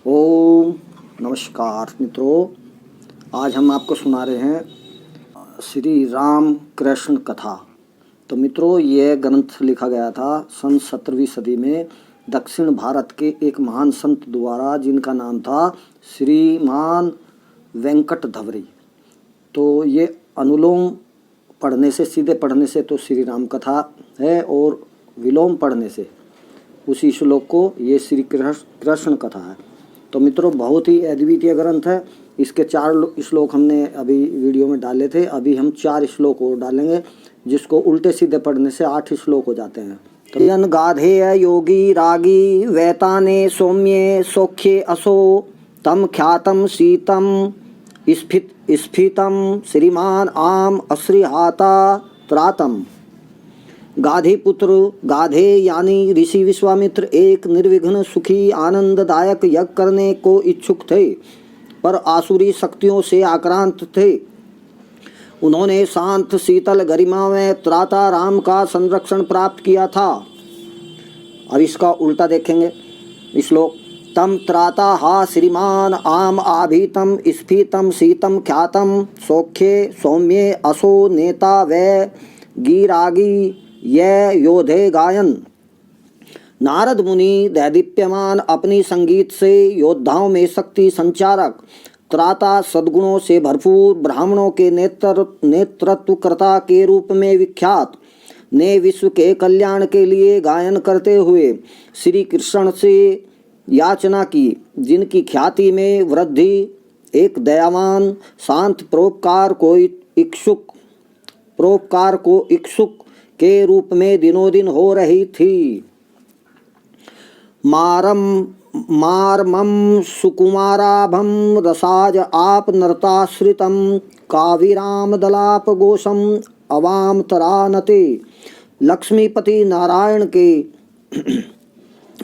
ओम नमस्कार मित्रों, आज हम आपको सुना रहे हैं श्री राम कृष्ण कथा। तो मित्रों, यह ग्रंथ लिखा गया था सन 17वीं सदी में दक्षिण भारत के एक महान संत द्वारा, जिनका नाम था श्रीमान वेंकट धवरी। तो ये अनुलोम पढ़ने से, सीधे पढ़ने से तो श्री राम कथा है, और विलोम पढ़ने से उसी श्लोक को ये श्री कृष्ण कथा है। तो मित्रों, बहुत ही अद्वितीय ग्रंथ है। इसके 4 श्लोक हमने अभी वीडियो में डाले थे। अभी हम 4 श्लोक और डालेंगे, जिसको उल्टे सीधे पढ़ने से 8 श्लोक हो जाते हैं। तो यन गाधेय योगी रागी वैताने सौम्ये सौख्ये असो तम ख्यातम शीतम स्फीतम श्रीमान आम अश्रिहाता त्रातम। गाधे पुत्र, गाधे यानी ऋषि विश्वामित्र एक निर्विघ्न सुखी आनंददायक यज्ञ करने को इच्छुक थे, पर आसुरी शक्तियों से आक्रांत थे। उन्होंने शांत शीतल गरिमा में त्राता राम का संरक्षण प्राप्त किया था। अब इसका उल्टा देखेंगे श्लोक। तम त्राता हा श्रीमान आम आभीतम स्फीतम शीतम ख्यातम सौख्ये सौम्ये असो नेता व गीरागी ये योधे गायन। नारद मुनि दैदीप्यमान अपनी संगीत से योद्धाओं में शक्ति संचारक, त्राता सद्गुणों से भरपूर ब्राह्मणों के नेतृत्वकर्ता के रूप में विख्यात ने विश्व के कल्याण के लिए गायन करते हुए श्री कृष्ण से याचना की, जिनकी ख्याति में वृद्धि एक दयावान शांत परोपकार को इच्छुक के रूप में दिनों दिन हो रही थी। मारमम सुकुमाराभम रसाज आप नर्ताश्रितम काविराम दलाप गोशम अवाम तरानते। लक्ष्मीपति नारायण के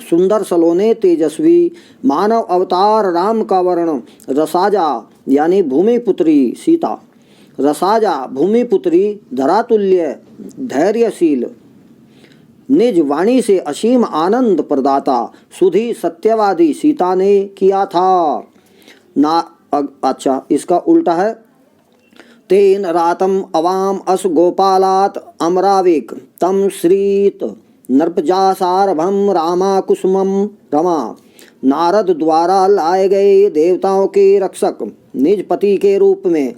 सुंदर सलोने तेजस्वी मानव अवतार राम का वर्ण रसाजा यानी भूमिपुत्री सीता, रसाजा भूमिपुत्री धरातुल्य धैर्यशील, निज वाणी से असीम आनंद प्रदाता सुधी सत्यवादी सीता ने किया था। अच्छा, इसका उल्टा है। तेन रातम अवाम अस गोपालात अमराविक तम श्रीत नृपजासारभम रामा कुसुमम रमा। नारद द्वारा लाए गए देवताओं के रक्षक निज पति के रूप में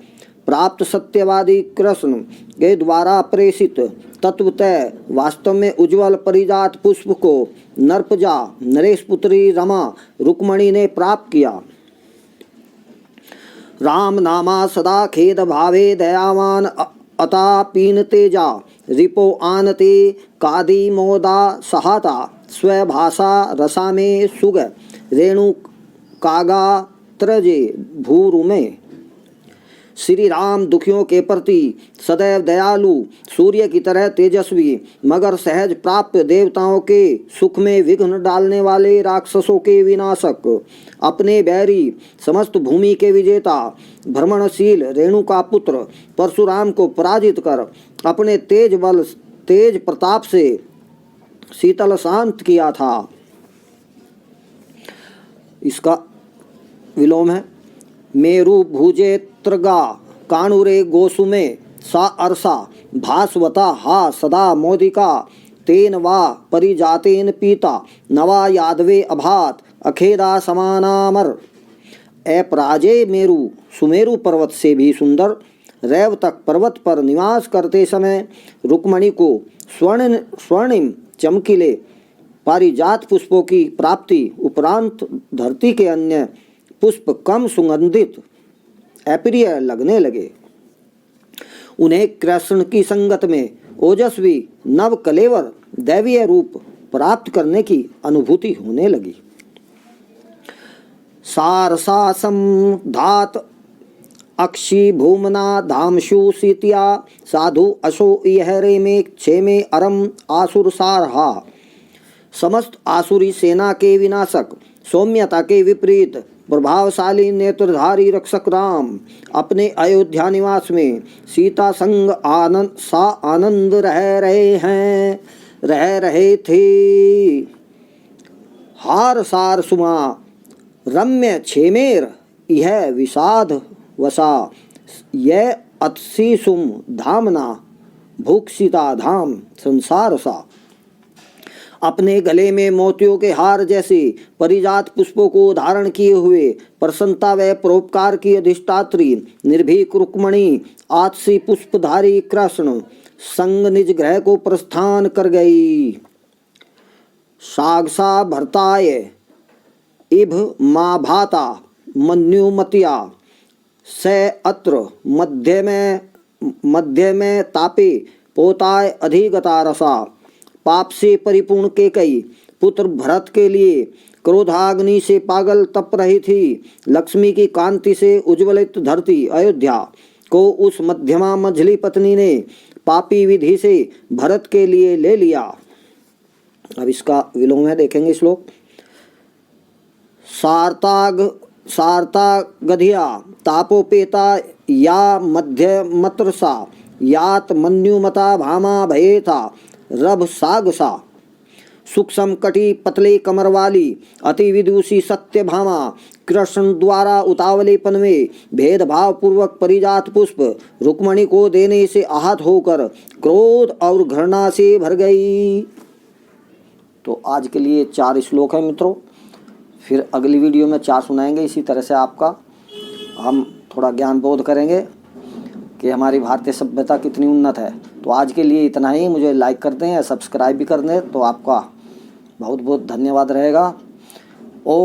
प्राप्त सत्यवादी कृष्ण के द्वारा प्रेषित तत्वतः वास्तव में उज्ज्वल परिजात पुष्प को नरपजा नरेश पुत्री रमा रुक्मणी ने प्राप्त किया। राम नामा सदा खेद भावे दयावान अता पीन तेजा रिपो आनते कादी मोदा सहाता स्वभाषा रसा में सुग रेणु कागा त्रजे भूरु में। श्री राम दुखियों के प्रति सदैव दयालु, सूर्य की तरह तेजस्वी, मगर सहज प्राप्य देवताओं के सुख में विघ्न डालने वाले राक्षसों के विनाशक, अपने बैरी समस्त भूमि के विजेता, भ्रमणशील रेणु का पुत्र परशुराम को पराजित कर अपने तेज प्रताप से शीतल शांत किया था। इसका विलोम है। मेरु भुजे त्रगा काणुरे गोसुमे सा अर्षा भास्वता हा सदा मोदिका तेन वा परिजातेन पीता नवा यादवे अभात अखेदा समानामर। अपराजय मेरु सुमेरु पर्वत से भी सुंदर रैवतक पर्वत पर निवास करते समय रुक्मणी को स्वर्णिम चमकीले पारिजात पुष्पों की प्राप्ति उपरांत धरती के अन्य पुष्प कम सुगंधित अप्रिय लगने लगे। उन्हें कृष्ण की संगत में ओजस्वी नव कलेवर दैवीय रूप प्राप्त करने की अनुभूति होने लगी। सारसासम धात अक्षी भूमना धामशु सीतिया साधु अशो यहरे में क्षेमे अरम आसुर सारहा। समस्त आसुरी सेना के विनाशक, सौम्यता के विपरीत प्रभावशाली नेत्रधारी रक्षक राम अपने अयोध्या निवास में सीता संग आनंद रह रहे थे। हार सार सुमा रम्य क्षेमेर यह विषाद वसा, यह अतिसुम धामना भूक्षिता धाम संसार सा। अपने गले में मोतियों के हार जैसे परिजात पुष्पों को धारण किए हुए प्रसन्नता व परोपकार की अधिष्ठात्री निर्भीक रुक्मणी आतसी पुष्पधारी कृष्ण संग निज ग्रह को प्रस्थान कर गई। सागसा भरताय इभ माँ भाता मन्युमतिया स अत्र मध्य में तापे पोताय अधिगता रसा। पाप से परिपूर्ण केकई पुत्र भरत के लिए क्रोधाग्नि से पागल तप रही थी। लक्ष्मी की कांति से उज्ज्वलित धरती अयोध्या को उस मध्यमा मंझली पत्नी ने पापी विधि से भरत के लिए ले लिया। अब इसका विलोम है, देखेंगे श्लोक। सार्तागधिया तापोपेता या मध्य मत्रसा यात मन्युमता भामा भये था रभ सागसा। सूक्ष्म कटी पतले कमर वाली अति विदुषी सत्य भामा कृष्ण द्वारा उतावलेपन में भेदभाव पूर्वक परिजात पुष्प रुक्मणी को देने से आहत होकर क्रोध और घृणा से भर गई। तो आज के लिए 4 श्लोक है मित्रों, फिर अगली वीडियो में 4 सुनाएंगे। इसी तरह से आपका हम थोड़ा ज्ञान बोध करेंगे कि हमारी भारतीय सभ्यता कितनी उन्नत है। तो आज के लिए इतना ही। मुझे लाइक कर दें या सब्सक्राइब भी कर दें तो आपका बहुत बहुत धन्यवाद रहेगा। ओ